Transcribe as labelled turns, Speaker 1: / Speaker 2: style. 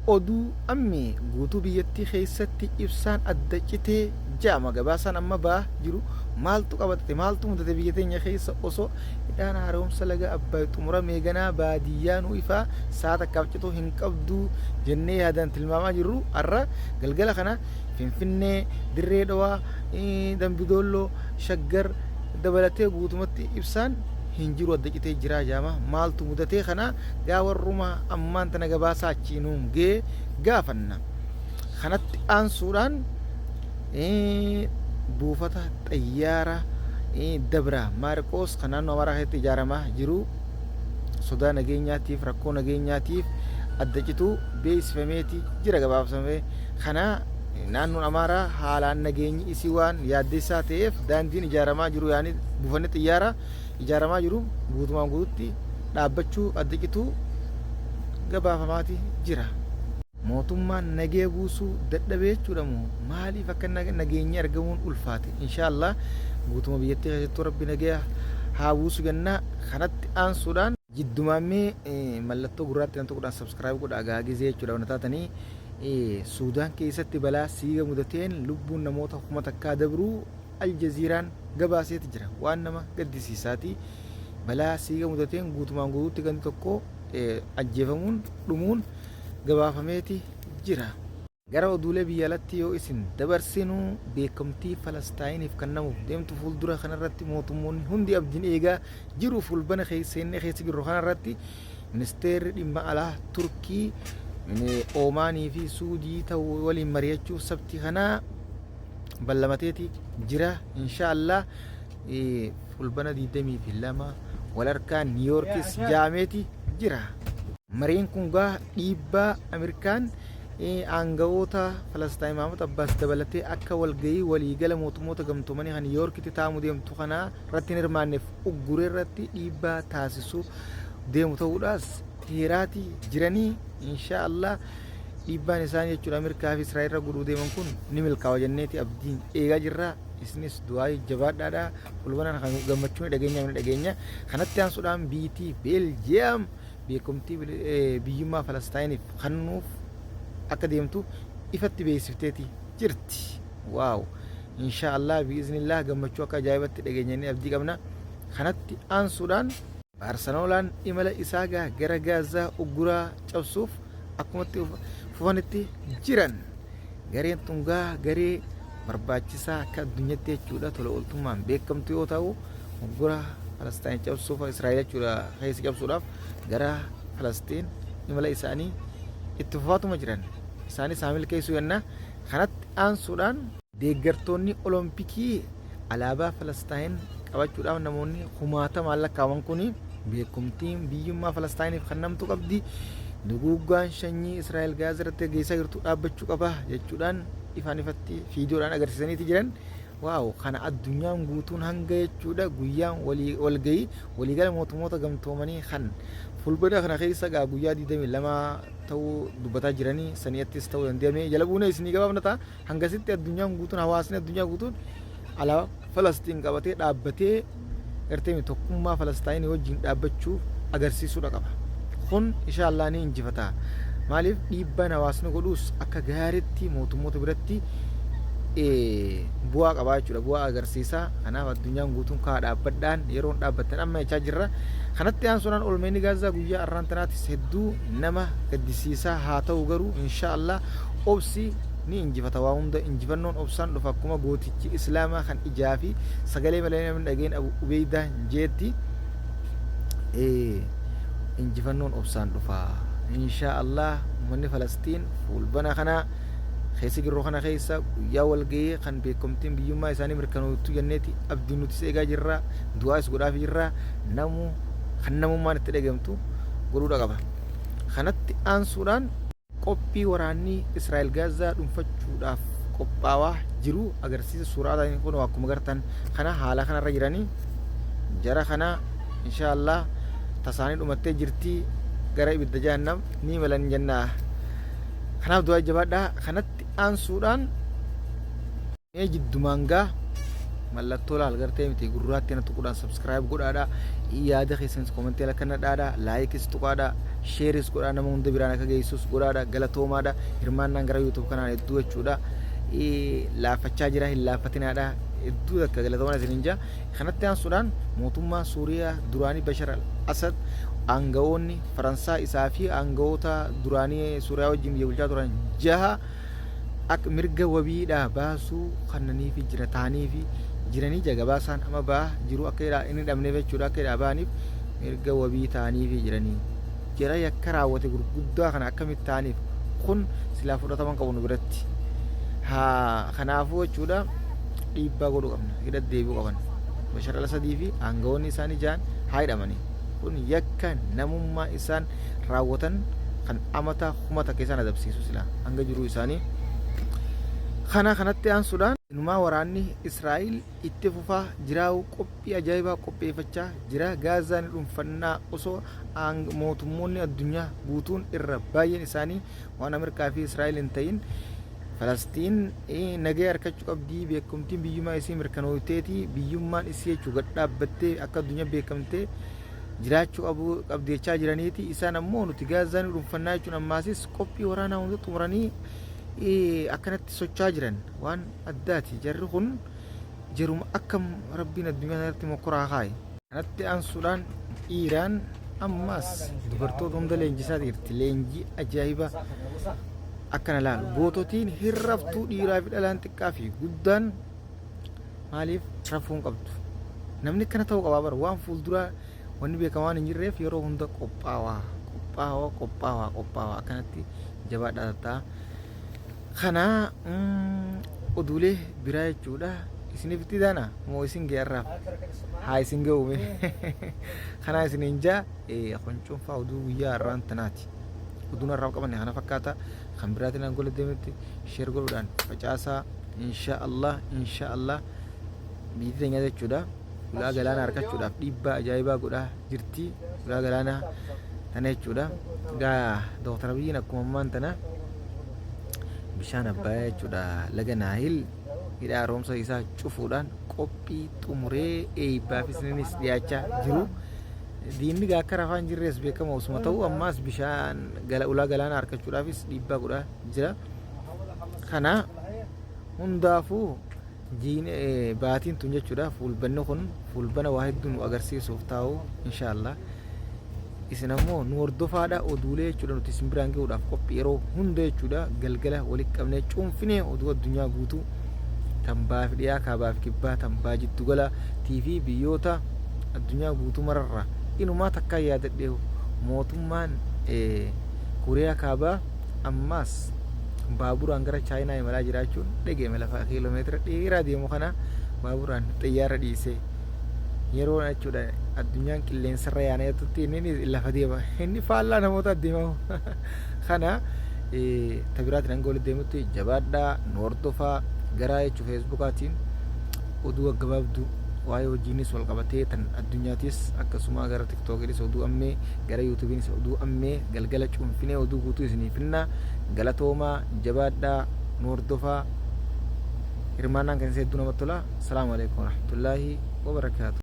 Speaker 1: oduu ammi guutuu biyyattii keessatti ibsaan adda citee jaama gabaasaan amma ba'aa jiru maaltu qabatate maaltu mudate biyya teenya keessa osoo hidhaan haaromsa laga Abbaay xumuramee ganaa baadiyyaa nu ifaa saata kabcituu hin qabdu jennee yaadan tilmaamaa jirru har'a galgala kana Finfinnee Dirree Dhawaa Dambidolloo Shaggar dabalatee guutumatti ibsaan hin jiru adda citee jira jaama maaltu mudatee kana gaa warruma ammaan tana gabaasaa achiinuun gee gaafanna kanatti aansuudhaan buufata xayyaara Dabra Maarqoos kan naannoo Amaaraa keessatti ijaaramaa jiru sodaa nageenyaatiif rakkoo nageenyaatiif adda cituu beeksifameeti jira gabaafamee kana naannoon Amaaraa haalaan nageenyi isii waan yaaddeessaa ta'eef daandiin ijaaramaa jiru yaani buufanni xiyyaara ijaaramaa jiru guutumaan guututti dhaabbachuu adda cituu gabaafamaati jira. Mootummaan nagee buusuu dadhabee jechuudha moo maaliif akka nageenyi argamuun ulfaate inshaallah guutuma biyyattii keessattuu rabbi nagee haa buusu gannaa kanatti aansuudhaan jiddumaamee mallattoo gurraatti kan tokkodhaan sabskiraayib godha agaagizee jechuudha wana taatanii Suudaan keessatti balaa siiga mudateen lubbuun namoota kuma takkaa dabruu Aljaziiraan gabaaseeti jira waan nama gaddisiisaati balaa siiga mudateen guutumaan guutuutti kan tokko ajjeefamuun dhumuun gabaafameeti jira. Gara oduulee biyya alatti yoo isin dabarsinu beekamtii Falastaayiniif kan namuuf deemtu fuuldura kanarratti mootummoonni hundi abdiin eegaa jiru fulbana keessa jirru kanarratti ministeerri dhimma alaa Turkii Oomaanii fi Suudii ta'uu waliin mari'achuuf sabti kanaa ballamateeti jira inshaallah fulbana 22 walharkaa Niiyorkis jaameeti jira. Mariin kun gaa dhiibbaa Ameerikaan aangawoota Falastiin Mahmud Abbaas dabalatee akka walgahii waliigala mootummoota gamtoomanii kan Niiyorkitti taa'amu deemtu kanaa irratti hirmaanneef ugguree irratti dhiibbaa taasisuu deemu ta'uudhaas hiraati jiranii inshaallah dhiibbaan isaanii jechuudha Ameerikaa fi Israa'el irra godhuu deeman kun ni milkaa'a jenneeti abdiin eegaa jirra. Isinis du'aa jabaadhaadha fulbanaan kan gammachuun dhageenya kanatti aansuudhaan biitii Beeljiyeem beekumtii biyyummaa Falastaayiniif kennuuf akka deemtu ifatti beeksifteeti jirti. Waaw inshaallah biiznillah gammachuu akka ajaa'ibatti dhageenyanii abdii qabna. Kanatti aansuudhaan Baarseloonaan imala isaa gara Gaazaa ugguraa cabsuuf akkumatti fufanitti jiran gareen tungaa garee barbaachisaa akka addunyaatti jechuudha tola ooltummaan beekamtu yoo ta'u uggura Falastiin cabsuuf Israa'el jechuudha keessa cabsuudhaaf gara Falastiin imala isaanii itti fufaatuma jiran isaanis haamil keessuu yennaa kanatti aansuudhaan deeggartoonni olompikii alaabaa Falastiin qabachuudhaaf namoonni kumaatamaan lakkaa'aman kun beekumtiin biyyummaa Falastiiniif kennamtu qabdi duguuggaan sanyii Israa'el Gaazaa irratti geessaa jirtu dhaabbachuu qaba jechuudhaan ifaan ifatti viidiyoodhaan agarsiisaniiti jiran. Waaw kana addunyaan guutuun hanga jechuudha guyyaan walgahii waliigala mootummoota gamtoomanii kan fulbana kana keessa guyyaa 22 ta'uu dubbataa jiranii saniittis ta'uu danda'ame jala buunee isinii gabaafnata hangasitti addunyaan guutuun hawaasni addunyaa guutuun alaabaa Falastiin qabatee dhaabbatee gartee tokkummaa Falastiinii wajjin dhaabbachuu agarsiisuudha qaba. Kun inshaallah ni injifata. Maaliif dhiibbaan hawaasni godhuus akka gaariitti mootummoota biratti bu'aa qabaa jechuudha bu'aa agarsiisa. Kanaaf addunyaan guutuun kaa dhaabbadhaan yeroon dhaabbattan amma jechaa jirra. Kanatti aansuudhaan olmeenni Gaazaa guyyaa arraantanaatis hedduu nama gaddisiisaa haa ta'u garuu inshaallah obsi ni injifata waa hunda injifannoon obsaan dhufa akkuma gootichi islaamaa kan ijaa fi sagalee malee namni dhageen Abu Ubeydaa jeetti injifannoon obsaan dhufa inshaallah uummanni Falastiin fulbana kana keessa jirru kana keessa guyyaa walgahii kan beekumtiin biyyummaa isaanii mirkanootu jenneeti abdiin nuti eegaa jirra du'aas godhaaf jirra namu kan namummaan itti dhagamtu godhuudha qaba. Kanatti aansuudhaan qophii waraanni Israa'el Gaazaa dhuunfachuudhaaf qophaawaa jiru agarsiisa suuraa ta'anii kun akkuma gartan kana haala kanarra jiranii jara kana inshaallah tasaanii dhumattee jirti gara ibidda jahannam ni malan jennaa. Kanaaf du'aa jabaadhaa. Kanatti aansuudhaan jiddumaangaa mallattoo laal gartee miti gurraatti na tuquudhaan subscribe godhaadha yaada keessan komentii ala kana dhaadha laayikis tuqaadha sheeris godhaa nama hunda biraan akka geessus godhaadha galatoomaadha hirmaannaan gara YouTube kanaan hedduu jechuudha laafachaa jira hin laafatinaadha hedduu akka galatoomaa isin jaa kanatti aansuudhaan mootummaa Suuriyaa duraanii Bashar al-Assad aangawoonni Faransaa isaa fi aangawoota duraanii Suuriyaa wajjin biyya bulchaa turan 6 ak mirga wabiidha baasuu kannanii fi jira taanii fi jiranii jagabaasan ama baa jiru akka inni dhabnee jechuudha akka baaniif mirga wabii taanii fi jiranii jira yakka raawwate gurguddaa kana akkamitti taaniif kun silaa fudhataman qabu nu biratti kanaafuu jechuudha dhiibbaa godhuu qabna hidhat deebi'uu qaban Bashar al-Assadii fi aangawoonni isaanii jaan haidhamanii kun yakka namummaa isaan raawwatan kan amata humata keessan adabsiisu silaa hanga jiruu isaanii kanatti aansuudhaan inumaa waraanni Israa'el itti fufaa jiraa'u qophii ajaa'ibaa qopheeffachaa jira gaazaan dhuunfannaa osoo mootummoonni addunyaa guutuun irra baay'een isaanii waan Ameerikaa fi Israa'el hin ta'in Falastiin nagaya harkachuu qabdii beekumtiin biyyummaa isii mirkanooteetii biyyummaan isii jechuu gad dhaabbattee akka addunyaa beekamtee jiraachuu qabdeechaa jiraniiti isaan ammoo nuti gaazaan dhuunfannaa jechuun ammaasis qophii waraanaa hunda xumuranii akkanatti socho'aa jiran waan addaati jarri kun jiruma akka rabbiin addunyaa irratti mokoraa kaa'e kanatti aansuudhaan Iiraan ammas dubartoota hunda leenjisaa jirti leenjii ajaa'iba akkana laalu goototiin hirraftuu dhiiraa fi dhalaan xiqqaa fi guddaan maaliif rafuun qabdu namni kana ta'uu qabaa bara waan fuulduraa wanni beekamaan hin jirreef yeroo hunda qophaawaa akkanatti jabaadhaa ta'a kana oduulee biraa jechuudha isinitti daana moo isin geerraaf haa isin ga'ume kana isin hinjaa qoncoon faa oduu guyyaa har'aan tanaati oduun har'aaf qabanne kana fakkaata kan biraatiin aan gola deemetti sheer godhuudhaan facaasaa insha Allah biyyi teenya jechuudha ulaa galaana harkachuudhaaf dhiibbaa ajaa'ibaa godhaa jirti ulaa galaana tana jechuudha gaa Dr. Abiyyiin akkuma ammaan tana bishaan abbayaa jechuudha laga Naahil hidha haaromsa isaa cufuudhaan qophii xumuree eebbaaf isinis dhiyaachaa jiru diinni gaa akka rafaan jirrees beekama osuma ta'u ammaas bishaan ulaa galaana harkachuudhaafis dhiibbaa godhaa jira kana hundaafuu baatiin tun jechuudha fuulbanni kun fuulbana waa hedduu nu agarsiisuuf taa'u inshaallah isin ammoo nu hordofaadha oduulee jechuudha nuti isin biraan gahuudhaaf qophii yeroo hunda jechuudha galgala walitti qabnee cuunfinee oduu addunyaa guutuu tambaaf dhiyaa kaabaaf kibbaa tambaa jiddu gala TV biyyoota addunyaa guutuu mararra inumaa takkaa yaadadhee mootummaan Kooriyaa kaabaa ammaas baaburaan gara Chaayinaa imalaa jiraachuun dhageeme lafa kiiloomeetira dheeraa deemu kana baaburaan xiyyaara dhiisee yeroo jechuudha addunyaan qilleensarra yaanatutti inni lafa deema inni faallaa namoota adeemamu kana tabiraatiin hanga walitti deemutti jabaadhaa nu hordofaa gara jechuu feesbuukaatiin oduu gaggabaabduu waa'ee hojiinis wal qabatee tan addunyaatis akkasuma gara tiktookiinis oduu ammee gara yuutuubiinis oduu ammee galgala cuunfinee oduu guutuu isiniif finna galatoomaa jabaadhaa nu hordofaa hirmaannaan kan isa hedduu namatti tola. Salaamu alaikum warahmatullaahi wabarakaatu.